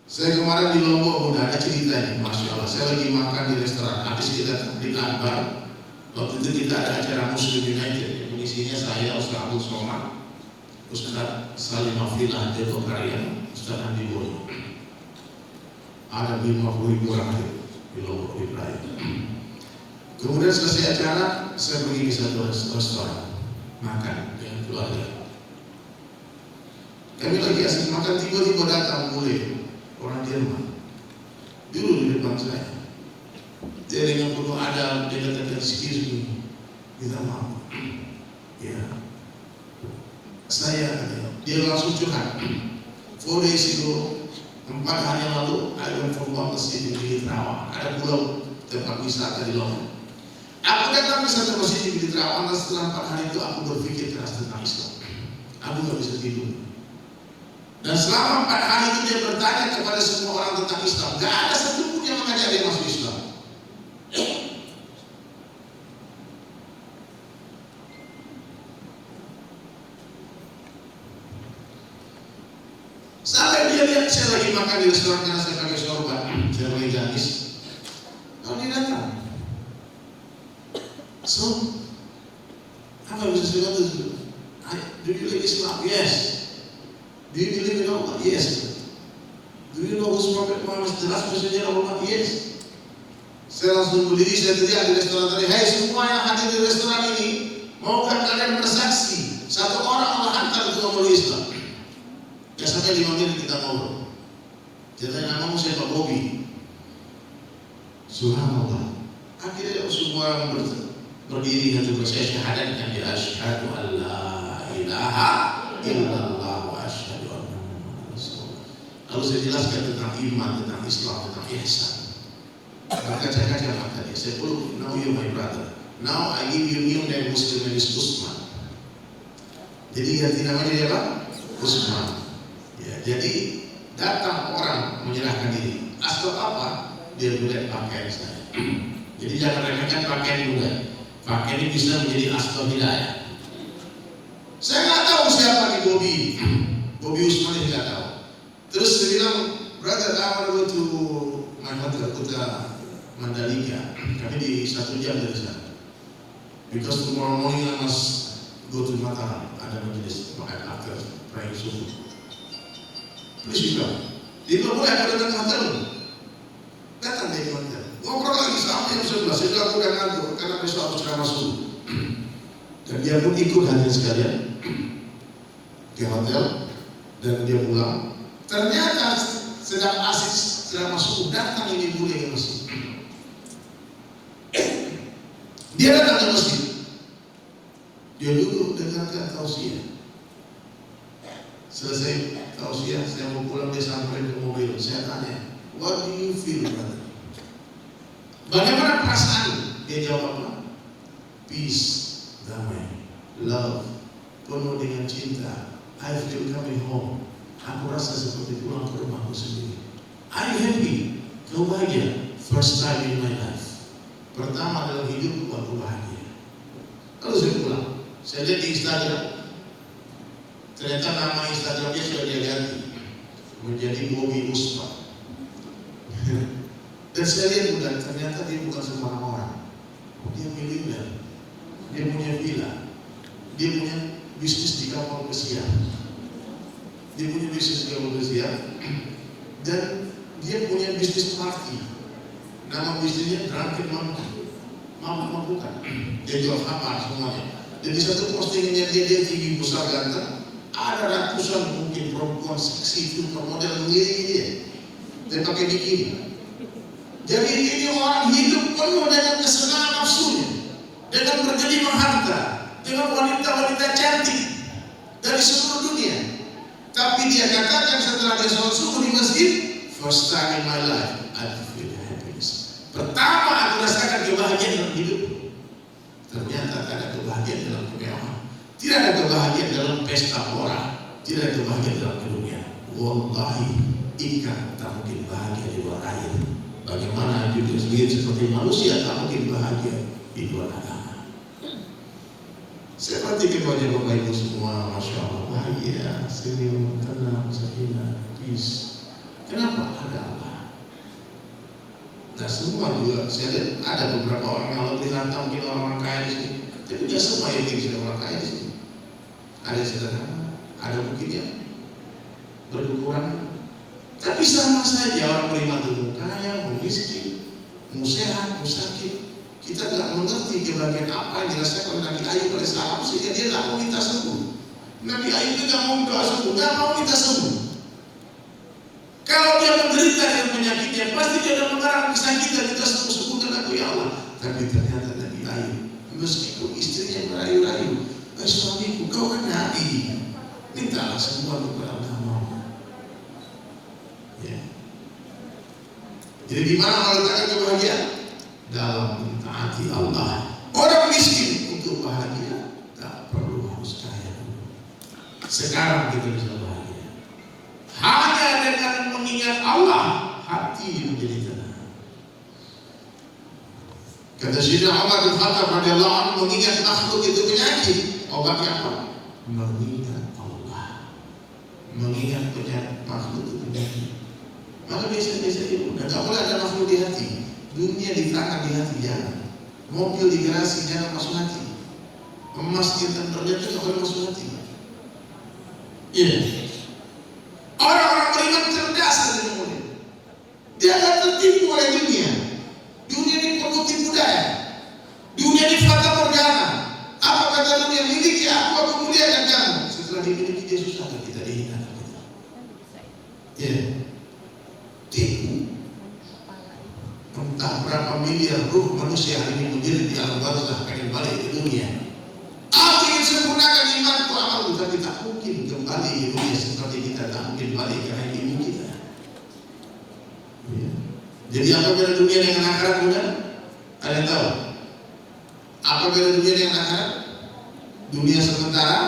Saya kemarin di Lombok udah ada cerita ini, Masya Allah. Saya lagi makan di restoran, habis kita di Akbar. Waktu itu kita ada acara Muslim United, yang mengisinya saya, Ustaz Abdul Somad, Ustaz Salim Afilah, Joko Karya, Ustaz Andi Boy. Ada 50.000 orang di Lombok, di Praia. Kemudian selesai acara, saya pergi ke satu restoran makan dengan keluarga. Kami lagi asik makan, tiba-tiba datang mulai orang Jerman dulu di depan saya. Dia dengan penuh adab, dia katakan, excuse me, minta maaf. Ya, saya, dia langsung curhat. 4 days ago, 4 hari yang lalu, I went from one masjid di Gili Trawangan. Ada pulau tempat wisata di Lombok. Aku datang ke satu masjid di Gili Trawangan, dan setelah 4 hari itu aku berpikir keras tentang Islam. Aku gak bisa tidur. Dan selama 4 hari itu dia bertanya kepada semua orang tentang Islam. Gak ada satupun yang mengajak dia masuk Islam. Sampai dia lihat saya lagi makan di restoran karena saya pakai sorban, saya pakai gamis. Kalau dia datang, so apa yang bisa saya kata? Do you like Islam? Yes. Do you believe in Allah? Yes. Do you know who's Prophet Muhammad is the last messenger of Allah? Yes. Saya langsung berdiri, saya teriak di restoran tadi, hai semua yang hadir di restoran ini, maukah kalian bersaksi satu orang Allah hantar untuk memeluk Islam? Ya sampai 5 menit kita ngobrol. Dia tanya, namamu siapa? Bobby. Subhanallah. Akhirnya semua orang berdiri dan juga saya syahadatkan, ya asyhadu an la ilaha illallah wa asyhadu anna Muhammadan rasulullah. Lalu saya jelaskan tentang iman, tentang Islam, tentang ihsan. Berkaca-kaca mata dia. Saya peluk, now you my brother. Now I give you new name, Muslim name is Usman. Jadi ganti namanya dia apa? Usman. Ya, jadi datang orang menyerahkan diri. Asal apa? Dia melihat pakaian saya. Jadi jangan remehkan pakaian juga. Pakaian ini bisa menjadi asal hidayah. Saya nggak tahu siapa nih Bobby. Bobby Usman ini nggak tahu. Terus dia bilang, brother, I want to go to my hotel, Kuta Mandalika. Kami di 1 jam dari sana. Because tomorrow morning I must go to Mataram. Ada majelis makan after praying subuh. Terus juga, dia bilang, boleh aku datang ke hotel? Datang dia ke hotel. Ngobrol lagi sampai jam 11. Saya bilang, aku udah ngantuk karena besok harus ceramah subuh. Dan dia pun ikut hadir sekalian ke hotel dan dia pulang. Ternyata sedang asik ceramah subuh datang ini bule ke masjid. Dia datang ke masjid. Dia duduk dengarkan tausiah. Selesai tausiah, saya mau pulang, dia sampai ke mobil. Saya tanya, what do you feel, brother? Bagaimana perasaan? Dia jawab apa? Peace, damai, love, penuh dengan cinta. I feel coming home. Aku rasa seperti pulang ke rumahku sendiri. I'm happy, kau bahagia. First time in my life. Pertama dalam hidupku aku bahagia. Lalu saya pulang. Saya lihat di Instagram. Ternyata nama Instagramnya sudah dia ganti menjadi Bobby Usman. Dan saya lihat bukan, ternyata dia bukan sembarang orang. Dia miliuner, dia punya villa, dia punya bisnis di kapal pesiar, dia punya bisnis di kapal pesiar, dan dia punya bisnis party. Nama bisnisnya Drunken Monkey, mabuk-mabukan. Dia jual kamar semuanya. Dan di satu postingannya dia tinggi, besar, ganteng. Ada ratusan mungkin perempuan seksi filter model mengelilingi dia. Dia pakai bikini. Jadi ini orang hidup penuh dengan kesenangan nafsunya, dengan bergelimang harta, dengan wanita-wanita cantik dari seluruh dunia. Tapi dia katakan setelah dia sholat subuh di masjid, first time in my life I feel happiness. Pertama aku rasakan kebahagiaan dalam hidup. Ternyata tak ada kebahagiaan dalam kemewahan. Tidak ada kebahagiaan dalam pesta pora, tidak ada kebahagiaan dalam dunia. Wallahi, ikan tak mungkin bahagia di luar air. Bagaimana juga sendiri seperti manusia tak mungkin bahagia di luar agama. Saya perhatikan wajah Bapak Ibu semua, Masya Allah, bahagia, senyum, tenang, sakinah, peace. Kenapa? Kita semua juga, saya lihat ada beberapa orang yang lebih harta mungkin orang kaya di sini, tapi tidak semua yang ingin jadi orang kaya di sini. Ada yang sederhana, ada mungkin yang berkekurangan. Tapi sama saja orang beriman itu mau kaya, mau miskin, mau sehat, mau sakit. Kita tidak mengerti kebahagiaan apa yang dirasakan oleh Nabi Ayub alaihissalam sehingga dia tidak mau minta sembuh. Nabi Ayub tidak mau doa sembuh, tidak mau minta sembuh. Kalau dia menderita dengan penyakitnya, pasti dia akan mengarang kesakitan, kita sembuh-sembuhkan aku ya Allah. Tapi ternyata Nabi Ayub, meskipun istrinya merayu-rayu, suamiku kau kan Nabi, mintalah semua kepada Allah. Ya. Jadi di mana meletakkan kebahagiaan? Dalam mentaati Allah. Orang miskin untuk bahagia tak perlu harus kaya. Sekarang kita bisa bahagia hanya dengan mengingat Allah, hati menjadi tenang. Kata Sayyidina Umar bin Khattab radhiyallahu anhu, mengingat makhluk itu penyakit. Obatnya apa? Mengingat Allah. Mengingat penyakit makhluk itu penyakit. Maka biasa-biasa itu, dan tak boleh ada makhluk di hati. Dunia di tangan, di hati jangan. Mobil di garasi jangan masuk hati. Emas di tendernya itu tak boleh masuk hati. Iya. Orang-orang beriman cerdas saja kemudian. Dia akan tertipu oleh dunia. Dunia ini penuh tipu daya. Dunia ini fata morgana. Apa kata dunia, miliki aku muliakan kamu. Setelah dimiliki dia susah kita dihinakan kita. Iya. Tipu. Entah berapa miliar ruh manusia hari ini berdiri di alam barzakh akan balik ke dunia. Aku ingin sempurnakan imanku amalku, tapi tak mungkin kembali ke dunia seperti kita tak mungkin balik ke hari ini kita. Ya. Jadi apa beda dunia dengan akhirat bukan? Ada yang tahu? Apa beda dunia dengan akhirat? Dunia sementara,